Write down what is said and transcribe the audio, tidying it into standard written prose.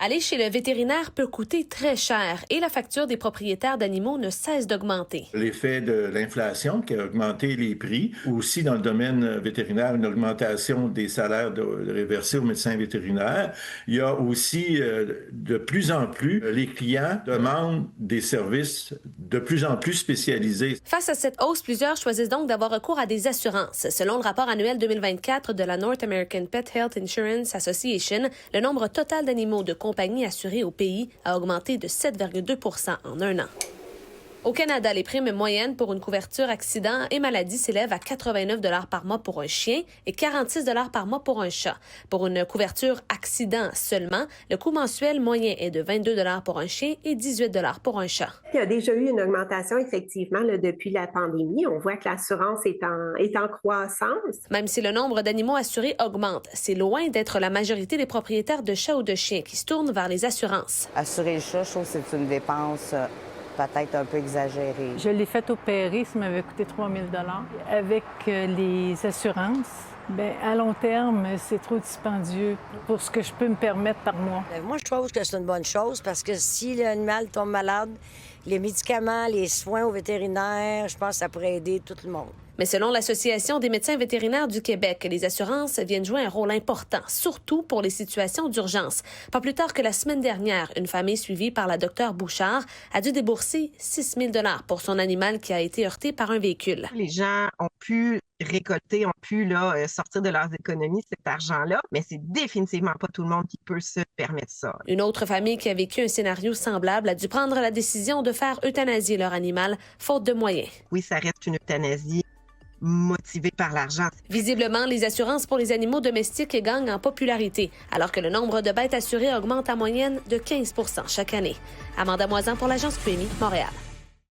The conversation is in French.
Aller chez le vétérinaire peut coûter très cher et la facture des propriétaires d'animaux ne cesse d'augmenter. L'effet de l'inflation qui a augmenté les prix. Aussi, dans le domaine vétérinaire, une augmentation des salaires réversés aux médecins vétérinaires. Il y a aussi, de plus en plus, les clients demandent des services de plus en plus spécialisés. Face à cette hausse, plusieurs choisissent donc d'avoir recours à des assurances. Selon le rapport annuel 2024 de la North American Pet Health Insurance Association, le nombre total d'animaux de compagnies assurées au pays a augmenté de 7,2 % en un an. Au Canada, les primes moyennes pour une couverture accident et maladie s'élèvent à 89 $ par mois pour un chien et 46 $ par mois pour un chat. Pour une couverture accident seulement, le coût mensuel moyen est de 22 $ pour un chien et 18 $ pour un chat. Il y a déjà eu une augmentation, effectivement, là, depuis la pandémie. On voit que l'assurance est en croissance. Même si le nombre d'animaux assurés augmente, c'est loin d'être la majorité des propriétaires de chats ou de chiens qui se tournent vers les assurances. Assurer le chat, je trouve que c'est une dépense peut-être un peu exagérée. Je l'ai fait opérer, ça m'avait coûté 3 000 $. Avec les assurances, à long terme, c'est trop dispendieux pour ce que je peux me permettre par mois. Moi, je trouve que c'est une bonne chose parce que si l'animal tombe malade, les médicaments, les soins au vétérinaire, je pense que ça pourrait aider tout le monde. Mais selon l'Association des médecins vétérinaires du Québec, les assurances viennent jouer un rôle important, surtout pour les situations d'urgence. Pas plus tard que la semaine dernière, une famille suivie par la docteure Bouchard a dû débourser 6 000 $ pour son animal qui a été heurté par un véhicule. Les gens ont pu récolter, ont pu sortir de leurs économies cet argent-là, mais c'est définitivement pas tout le monde qui peut se permettre ça. Une autre famille qui a vécu un scénario semblable a dû prendre la décision de faire euthanasier leur animal, faute de moyens. Oui, ça reste une euthanasie motivée par l'argent. Visiblement, les assurances pour les animaux domestiques gagnent en popularité, alors que le nombre de bêtes assurées augmente en moyenne de 15 % chaque année. Amanda Moisan pour l'agence QMI, Montréal.